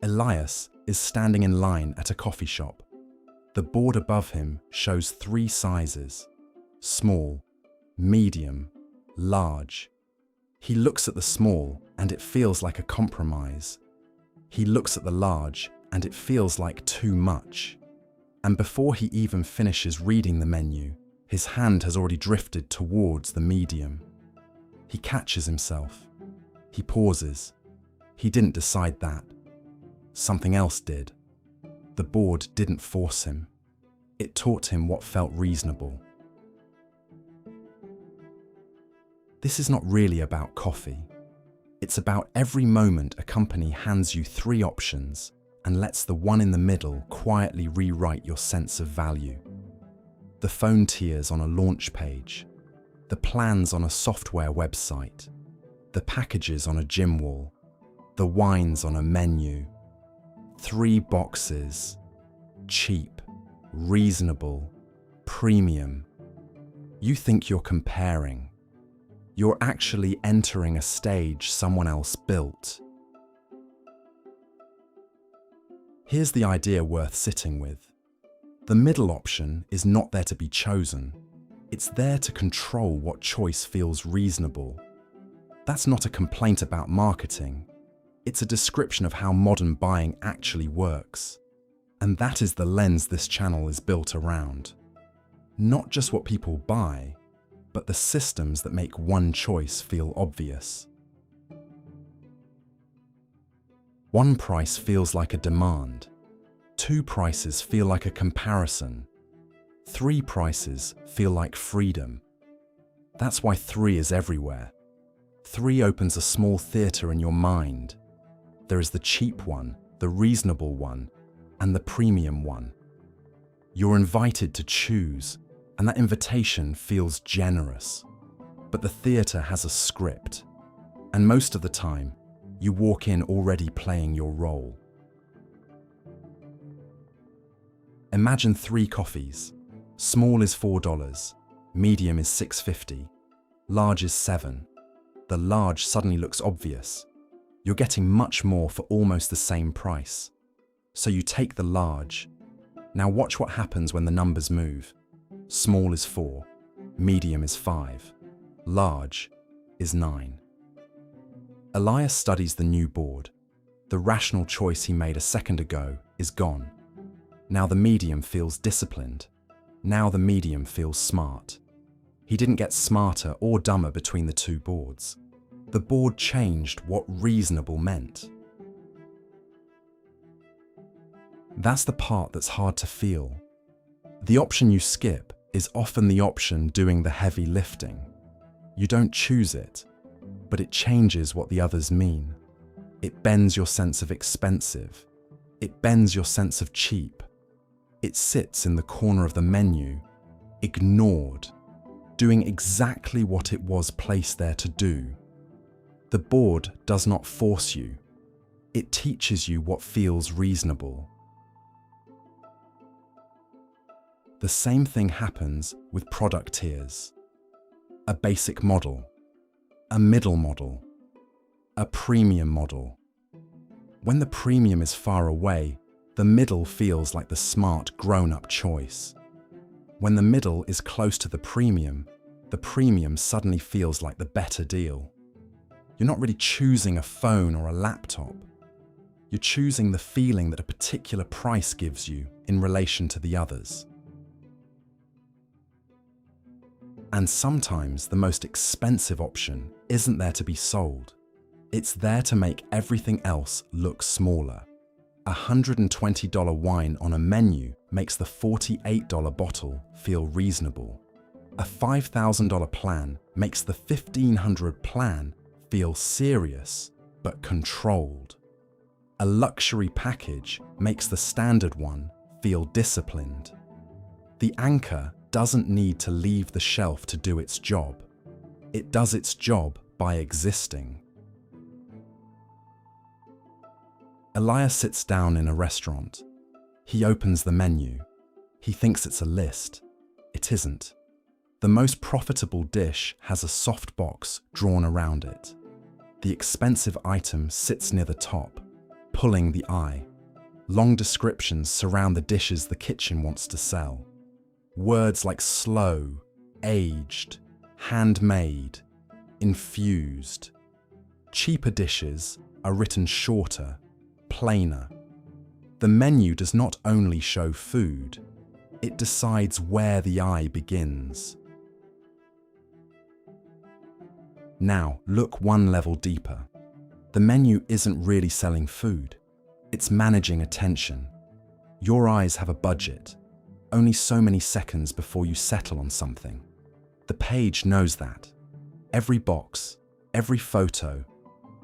Elias is standing in line at a coffee shop. The board above him shows 3 sizes: small, medium, large. He looks at the small and it feels like a compromise. He looks at the large and it feels like too much. And before he even finishes reading the menu, his hand has already drifted towards the medium. He catches himself. He pauses. He didn't decide that. Something else did. The board didn't force him. It taught him what felt reasonable. This is not really about coffee. It's about every moment a company hands you 3 options and lets the one in the middle quietly rewrite your sense of value. The phone tiers on a launch page, the plans on a software website, the packages on a gym wall, the wines on a menu. 3 boxes: cheap, reasonable, premium. You think you're comparing. You're actually entering a stage someone else built. Here's the idea worth sitting with. The middle option is not there to be chosen. It's there to control what choice feels reasonable. That's not a complaint about marketing. It's a description of how modern buying actually works. And that is the lens this channel is built around. Not just what people buy, but the systems that make one choice feel obvious. One price feels like a demand. 2 prices feel like a comparison. 3 prices feel like freedom. That's why 3 is everywhere. 3 opens a small theatre in your mind. There is the cheap one, the reasonable one, and the premium one. You're invited to choose, and that invitation feels generous. But the theatre has a script, and most of the time, you walk in already playing your role. Imagine 3 coffees. Small is $4, medium is $6.50, large is $7. The large suddenly looks obvious. You're getting much more for almost the same price. So you take the large. Now watch what happens when the numbers move. Small is 4, medium is 5, large is 9. Elias studies the new board. The rational choice he made a second ago is gone. Now the medium feels disciplined. Now the medium feels smart. He didn't get smarter or dumber between the 2 boards. The board changed what reasonable meant. That's the part that's hard to feel. The option you skip is often the option doing the heavy lifting. You don't choose it, but it changes what the others mean. It bends your sense of expensive. It bends your sense of cheap. It sits in the corner of the menu, ignored, doing exactly what it was placed there to do. The board does not force you. It teaches you what feels reasonable. The same thing happens with product tiers. A basic model, a middle model, a premium model. When the premium is far away, the middle feels like the smart grown-up choice. When the middle is close to the premium suddenly feels like the better deal. You're not really choosing a phone or a laptop. You're choosing the feeling that a particular price gives you in relation to the others. And sometimes the most expensive option isn't there to be sold. It's there to make everything else look smaller. A $120 wine on a menu makes the $48 bottle feel reasonable. A $5,000 plan makes the $1,500 plan feel serious but controlled. A luxury package makes the standard one feel disciplined. The anchor doesn't need to leave the shelf to do its job. It does its job by existing. Elias sits down in a restaurant. He opens the menu. He thinks it's a list. It isn't. The most profitable dish has a soft box drawn around it. The expensive item sits near the top, pulling the eye. Long descriptions surround the dishes the kitchen wants to sell. Words like slow, aged, handmade, infused. Cheaper dishes are written shorter, plainer. The menu does not only show food, it decides where the eye begins. Now, look one level deeper. The menu isn't really selling food. It's managing attention. Your eyes have a budget, only so many seconds before you settle on something. The page knows that. Every box, every photo,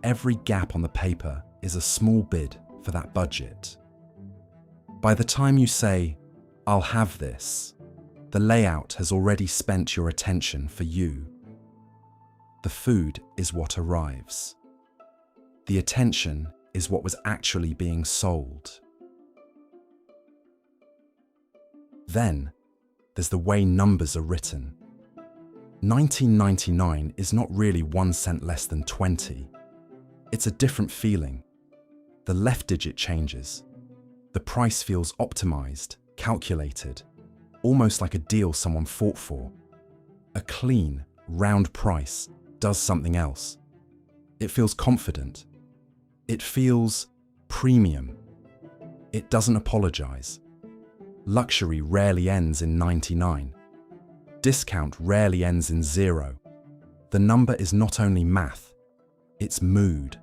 every gap on the paper is a small bid for that budget. By the time you say, "I'll have this," the layout has already spent your attention for you. The food is what arrives. The attention is what was actually being sold. Then, there's the way numbers are written. 19.99 is not really 1 cent less than 20. It's a different feeling. The left digit changes. The price feels optimized, calculated, almost like a deal someone fought for. A clean, round price does something else. It feels confident. It feels premium. It doesn't apologize. Luxury rarely ends in 99. Discount rarely ends in 0. The number is not only math, it's mood.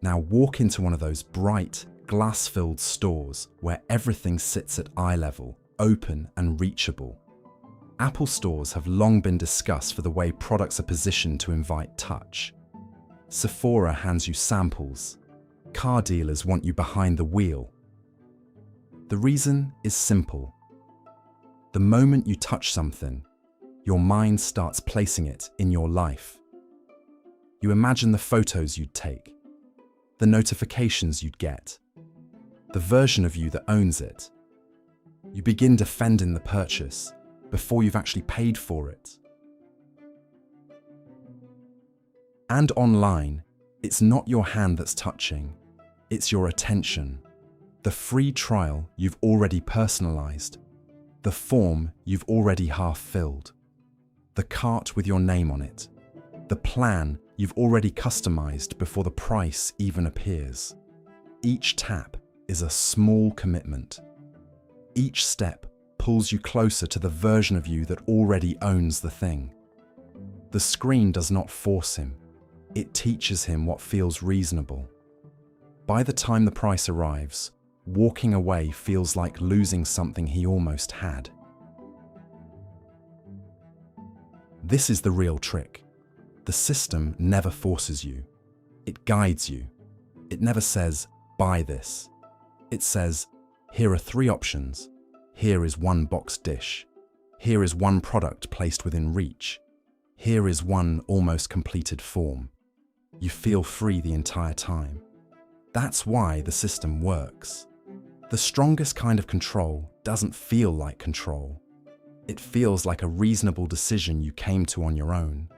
Now walk into one of those bright, glass-filled stores where everything sits at eye level, open and reachable. Apple stores have long been discussed for the way products are positioned to invite touch. Sephora hands you samples. Car dealers want you behind the wheel. The reason is simple. The moment you touch something, your mind starts placing it in your life. You imagine the photos you'd take, the notifications you'd get, the version of you that owns it. You begin defending the purchase before you've actually paid for it. And online, it's not your hand that's touching, it's your attention. The free trial you've already personalized, the form you've already half filled, the cart with your name on it, the plan you've already customized before the price even appears. Each tap is a small commitment. Each step pulls you closer to the version of you that already owns the thing. The screen does not force him. It teaches him what feels reasonable. By the time the price arrives, walking away feels like losing something he almost had. This is the real trick. The system never forces you. It guides you. It never says, "Buy this." It says, "Here are 3 options. Here is 1 boxed dish. Here is 1 product placed within reach. Here is 1 almost completed form." You feel free the entire time. That's why the system works. The strongest kind of control doesn't feel like control. It feels like a reasonable decision you came to on your own.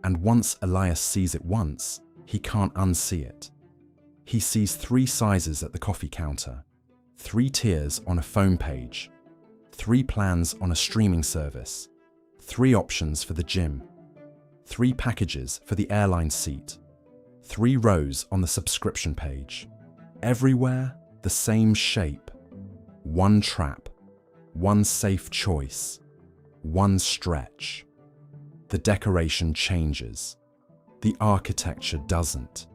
And once Elias sees it once, he can't unsee it. He sees 3 sizes at the coffee counter, 3 tiers on a phone page, 3 plans on a streaming service, 3 options for the gym, 3 packages for the airline seat, 3 rows on the subscription page. Everywhere, the same shape. 1 trap, 1 safe choice, 1 stretch. The decoration changes. The architecture doesn't.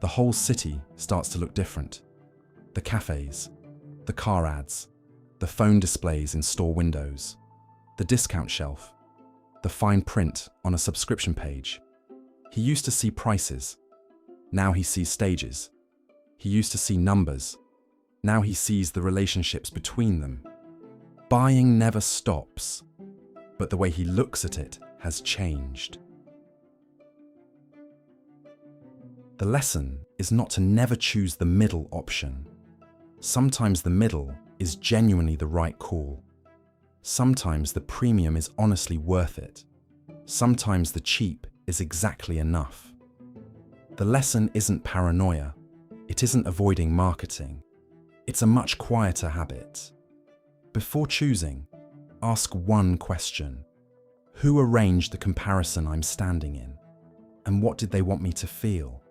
The whole city starts to look different. The cafes, the car ads, the phone displays in store windows, the discount shelf, the fine print on a subscription page. He used to see prices. Now he sees stages. He used to see numbers. Now he sees the relationships between them. Buying never stops, but the way he looks at it has changed. The lesson is not to never choose the middle option. Sometimes the middle is genuinely the right call. Sometimes the premium is honestly worth it. Sometimes the cheap is exactly enough. The lesson isn't paranoia. It isn't avoiding marketing. It's a much quieter habit. Before choosing, ask one question. Who arranged the comparison I'm standing in? And what did they want me to feel?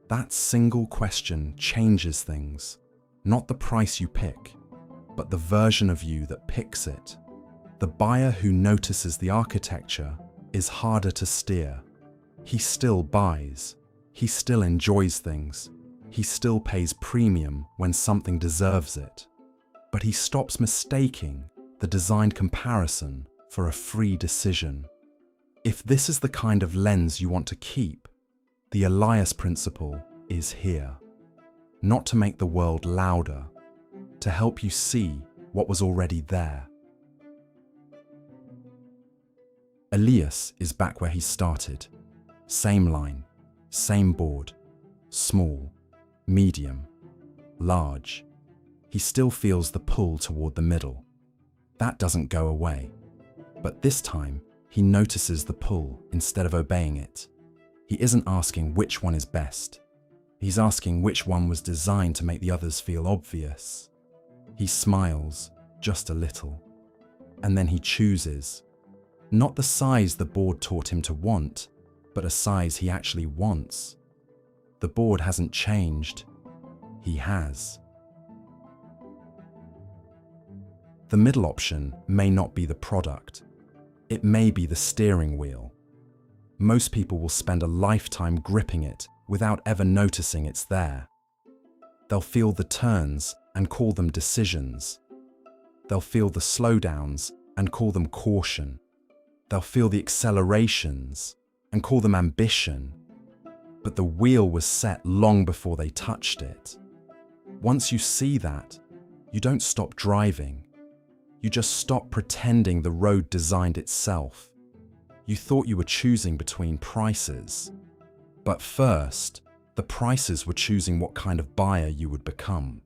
That single question changes things. Not the price you pick, but the version of you that picks it. The buyer who notices the architecture is harder to steer. He still buys. He still enjoys things. He still pays premium when something deserves it. But he stops mistaking the design comparison for a free decision. If this is the kind of lens you want to keep, the Elias principle is here. Not to make the world louder, to help you see what was already there. Elias is back where he started. Same line, same board, small, medium, large. He still feels the pull toward the middle. That doesn't go away. But this time, he notices the pull instead of obeying it. He isn't asking which one is best. He's asking which one was designed to make the others feel obvious. He smiles, just a little. And then he chooses. Not the size the board taught him to want, but a size he actually wants. The board hasn't changed. He has. The middle option may not be the product. It may be the steering wheel. Most people will spend a lifetime gripping it without ever noticing it's there. They'll feel the turns and call them decisions. They'll feel the slowdowns and call them caution. They'll feel the accelerations and call them ambition. But the wheel was set long before they touched it. Once you see that, you don't stop driving. You just stop pretending the road designed itself. You thought you were choosing between prices. But first, the prices were choosing what kind of buyer you would become.